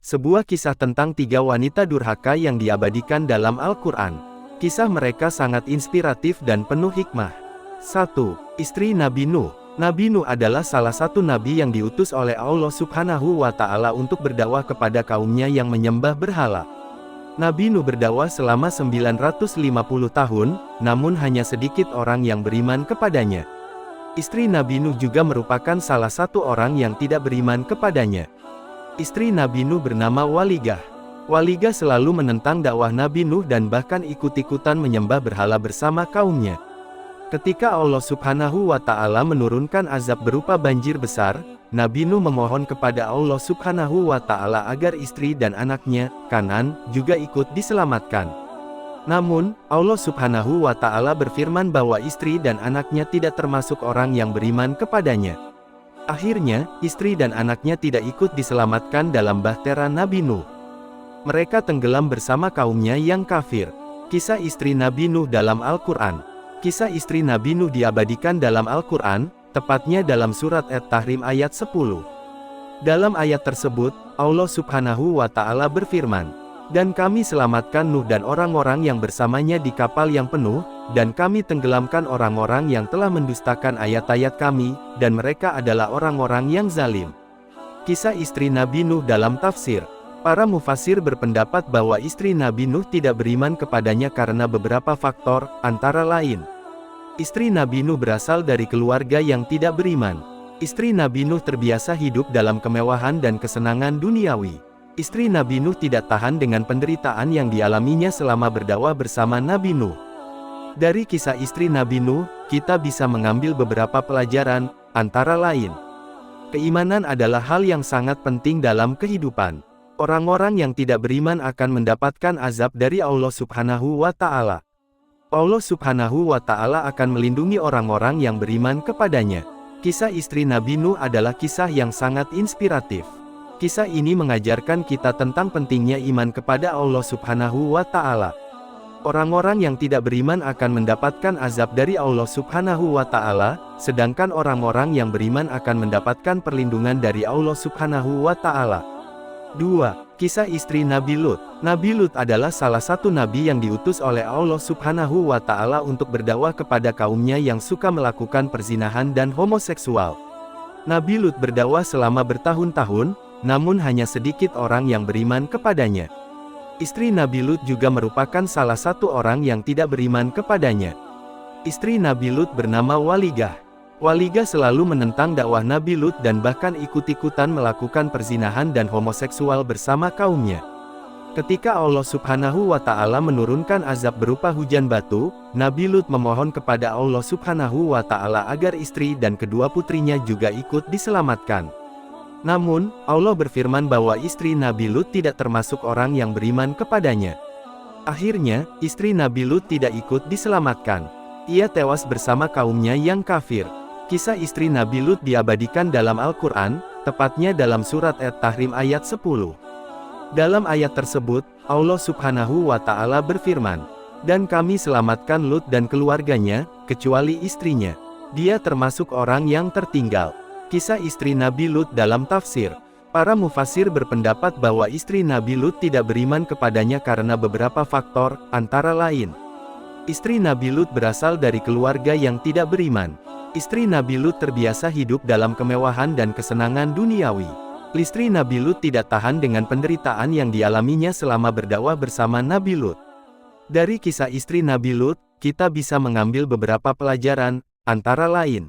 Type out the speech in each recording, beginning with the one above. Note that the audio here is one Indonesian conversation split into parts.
Sebuah kisah tentang tiga wanita durhaka yang diabadikan dalam Al-Quran. Kisah mereka sangat inspiratif dan penuh hikmah. 1. Istri Nabi Nuh. Nabi Nuh adalah salah satu nabi yang diutus oleh Allah Subhanahu wa Ta'ala untuk berdakwah kepada kaumnya yang menyembah berhala. Nabi Nuh berdakwah selama 950 tahun, namun hanya sedikit orang yang beriman kepadanya. Istri Nabi Nuh juga merupakan salah satu orang yang tidak beriman kepadanya. Istri Nabi Nuh bernama Waligah. Waligah selalu menentang dakwah Nabi Nuh dan bahkan ikut-ikutan menyembah berhala bersama kaumnya. Ketika Allah Subhanahu wa Ta'ala menurunkan azab berupa banjir besar, Nabi Nuh memohon kepada Allah Subhanahu wa Ta'ala agar istri dan anaknya, Kanan, juga ikut diselamatkan. Namun, Allah Subhanahu wa Ta'ala berfirman bahwa istri dan anaknya tidak termasuk orang yang beriman kepadanya. Akhirnya, istri dan anaknya tidak ikut diselamatkan dalam bahtera Nabi Nuh. Mereka tenggelam bersama kaumnya yang kafir. Kisah istri Nabi Nuh dalam Al-Quran. Kisah istri Nabi Nuh diabadikan dalam Al-Quran, tepatnya dalam surat At-Tahrim ayat 10. Dalam ayat tersebut, Allah Subhanahu wa Ta'ala berfirman, "Dan kami selamatkan Nuh dan orang-orang yang bersamanya di kapal yang penuh, dan kami tenggelamkan orang-orang yang telah mendustakan ayat-ayat kami, dan mereka adalah orang-orang yang zalim." Kisah istri Nabi Nuh dalam tafsir. Para mufasir berpendapat bahwa istri Nabi Nuh tidak beriman kepadanya karena beberapa faktor, antara lain. Istri Nabi Nuh berasal dari keluarga yang tidak beriman. Istri Nabi Nuh terbiasa hidup dalam kemewahan dan kesenangan duniawi. Istri Nabi Nuh tidak tahan dengan penderitaan yang dialaminya selama berdakwah bersama Nabi Nuh. Dari kisah istri Nabi Nuh, kita bisa mengambil beberapa pelajaran, antara lain. Keimanan adalah hal yang sangat penting dalam kehidupan. Orang-orang yang tidak beriman akan mendapatkan azab dari Allah Subhanahu wa Ta'ala. Allah Subhanahu wa Ta'ala akan melindungi orang-orang yang beriman kepadanya. Kisah istri Nabi Nuh adalah kisah yang sangat inspiratif. Kisah ini mengajarkan kita tentang pentingnya iman kepada Allah Subhanahu wa Ta'ala. Orang-orang yang tidak beriman akan mendapatkan azab dari Allah Subhanahu wa Ta'ala, sedangkan orang-orang yang beriman akan mendapatkan perlindungan dari Allah Subhanahu wa Ta'ala. 2. Kisah istri Nabi Lut. Nabi Lut adalah salah satu nabi yang diutus oleh Allah Subhanahu wa Ta'ala untuk berdakwah kepada kaumnya yang suka melakukan perzinahan dan homoseksual. Nabi Lut berdakwah selama bertahun-tahun, namun hanya sedikit orang yang beriman kepadanya. Istri Nabi Lut juga merupakan salah satu orang yang tidak beriman kepadanya. Istri Nabi Lut bernama Waligah. Waligah selalu menentang dakwah Nabi Lut dan bahkan ikut-ikutan melakukan perzinahan dan homoseksual bersama kaumnya. Ketika Allah Subhanahu wa Ta'ala menurunkan azab berupa hujan batu, Nabi Lut memohon kepada Allah Subhanahu wa Ta'ala agar istri dan kedua putrinya juga ikut diselamatkan. Namun, Allah berfirman bahwa istri Nabi Lut tidak termasuk orang yang beriman kepadanya. Akhirnya, istri Nabi Lut tidak ikut diselamatkan. Ia tewas bersama kaumnya yang kafir. Kisah istri Nabi Lut diabadikan dalam Al-Quran, tepatnya dalam surat At-Tahrim ayat 10. Dalam ayat tersebut, Allah Subhanahu wa Ta'ala berfirman, "Dan kami selamatkan Lut dan keluarganya, kecuali istrinya. Dia termasuk orang yang tertinggal." Kisah istri Nabi Lut dalam tafsir. Para mufasir berpendapat bahwa istri Nabi Lut tidak beriman kepadanya karena beberapa faktor, antara lain. Istri Nabi Lut berasal dari keluarga yang tidak beriman. Istri Nabi Lut terbiasa hidup dalam kemewahan dan kesenangan duniawi. Istri Nabi Lut tidak tahan dengan penderitaan yang dialaminya selama berdakwah bersama Nabi Lut. Dari kisah istri Nabi Lut, kita bisa mengambil beberapa pelajaran, antara lain.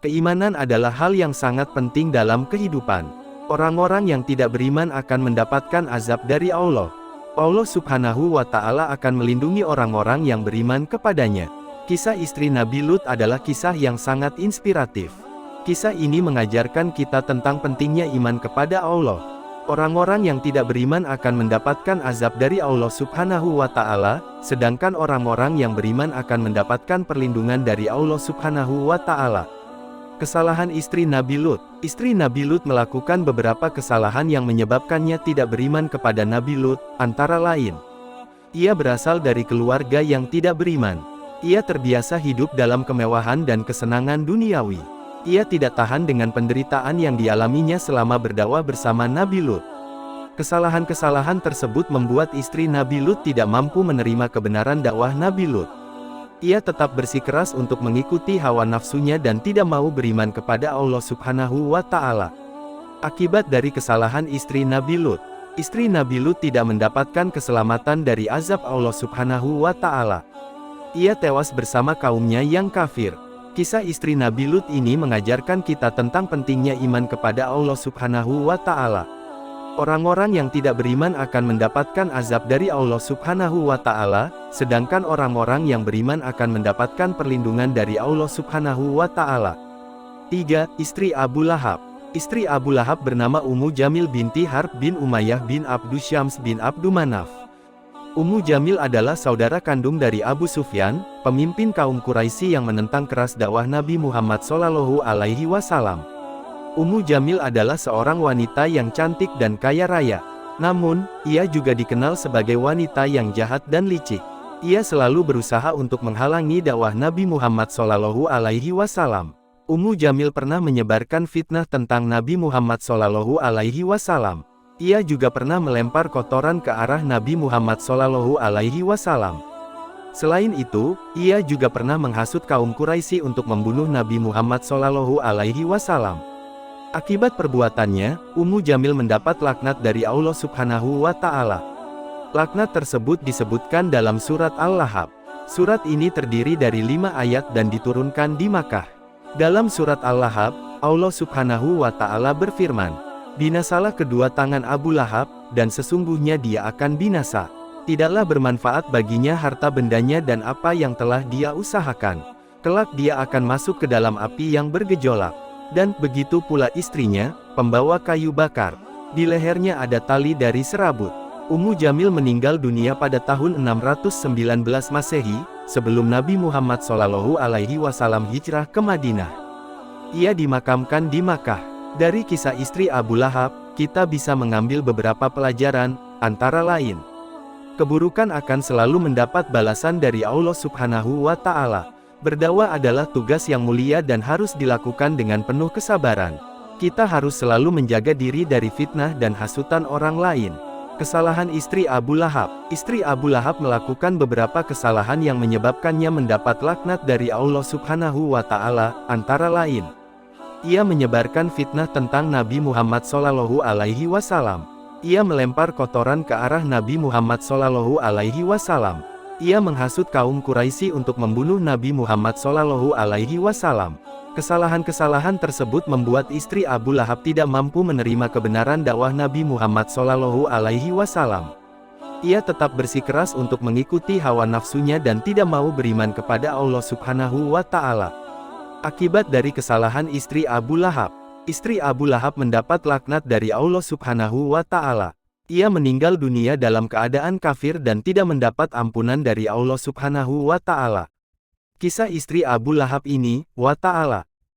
Keimanan adalah hal yang sangat penting dalam kehidupan. Orang-orang yang tidak beriman akan mendapatkan azab dari Allah. Allah Subhanahu wa Ta'ala akan melindungi orang-orang yang beriman kepadanya. Kisah istri Nabi Lut adalah kisah yang sangat inspiratif. Kisah ini mengajarkan kita tentang pentingnya iman kepada Allah. Orang-orang yang tidak beriman akan mendapatkan azab dari Allah Subhanahu wa Ta'ala, sedangkan orang-orang yang beriman akan mendapatkan perlindungan dari Allah Subhanahu wa Ta'ala. Kesalahan istri Nabi Lut. Istri Nabi Lut melakukan beberapa kesalahan yang menyebabkannya tidak beriman kepada Nabi Lut, antara lain. Ia berasal dari keluarga yang tidak beriman. Ia terbiasa hidup dalam kemewahan dan kesenangan duniawi. Ia tidak tahan dengan penderitaan yang dialaminya selama berdakwah bersama Nabi Lut. Kesalahan-kesalahan tersebut membuat istri Nabi Lut tidak mampu menerima kebenaran dakwah Nabi Lut. Ia tetap bersikeras untuk mengikuti hawa nafsunya dan tidak mau beriman kepada Allah Subhanahu wa Ta'ala. Akibat dari kesalahan istri Nabi Lut, istri Nabi Lut tidak mendapatkan keselamatan dari azab Allah Subhanahu wa Ta'ala. Ia tewas bersama kaumnya yang kafir. Kisah istri Nabi Lut ini mengajarkan kita tentang pentingnya iman kepada Allah Subhanahu wa Ta'ala. Orang-orang yang tidak beriman akan mendapatkan azab dari Allah Subhanahu wa Ta'ala, sedangkan orang-orang yang beriman akan mendapatkan perlindungan dari Allah Subhanahu wa Ta'ala. 3. Istri Abu Lahab. Istri Abu Lahab bernama Ummu Jamil binti Harb bin Umayyah bin Abdu Syams bin Abdu Manaf. Ummu Jamil adalah saudara kandung dari Abu Sufyan, pemimpin kaum Quraisy yang menentang keras dakwah Nabi Muhammad SAW. Ummu Jamil adalah seorang wanita yang cantik dan kaya raya. Namun, ia juga dikenal sebagai wanita yang jahat dan licik. Ia selalu berusaha untuk menghalangi dakwah Nabi Muhammad SAW. Ummu Jamil pernah menyebarkan fitnah tentang Nabi Muhammad SAW. Ia juga pernah melempar kotoran ke arah Nabi Muhammad SAW. Selain itu, ia juga pernah menghasut kaum Quraisy untuk membunuh Nabi Muhammad SAW. Akibat perbuatannya, Ummu Jamil mendapat laknat dari Allah Subhanahu wa Ta'ala. Laknat tersebut disebutkan dalam surat Al-Lahab. Surat ini terdiri dari 5 ayat dan diturunkan di Makkah. Dalam surat Al-Lahab, Allah Subhanahu wa Ta'ala berfirman, "Binasalah kedua tangan Abu Lahab, dan sesungguhnya dia akan binasa. Tidaklah bermanfaat baginya harta bendanya dan apa yang telah dia usahakan. Kelak dia akan masuk ke dalam api yang bergejolak. Dan begitu pula istrinya, pembawa kayu bakar. Di lehernya ada tali dari serabut." Ummu Jamil meninggal dunia pada tahun 619 Masehi, sebelum Nabi Muhammad SAW hijrah ke Madinah. Ia dimakamkan di Makkah. Dari kisah istri Abu Lahab, kita bisa mengambil beberapa pelajaran, antara lain, keburukan akan selalu mendapat balasan dari Allah Subhanahu wa Ta'ala. Berdakwah adalah tugas yang mulia dan harus dilakukan dengan penuh kesabaran. Kita harus selalu menjaga diri dari fitnah dan hasutan orang lain. Kesalahan istri Abu Lahab. Istri Abu Lahab melakukan beberapa kesalahan yang menyebabkannya mendapat laknat dari Allah Subhanahu wa Ta'ala, antara lain, ia menyebarkan fitnah tentang Nabi Muhammad SAW. Ia melempar kotoran ke arah Nabi Muhammad SAW. Ia menghasut kaum Quraisy untuk membunuh Nabi Muhammad SAW. Kesalahan-kesalahan tersebut membuat istri Abu Lahab tidak mampu menerima kebenaran dakwah Nabi Muhammad SAW. Ia tetap bersikeras untuk mengikuti hawa nafsunya dan tidak mau beriman kepada Allah Subhanahu wa Ta'ala. Akibat dari kesalahan istri Abu Lahab, istri Abu Lahab mendapat laknat dari Allah Subhanahu wa Ta'ala. Ia meninggal dunia dalam keadaan kafir dan tidak mendapat ampunan dari Allah Subhanahu wa Ta'ala. Kisah istri Abu Lahab ini, wa Ta'ala,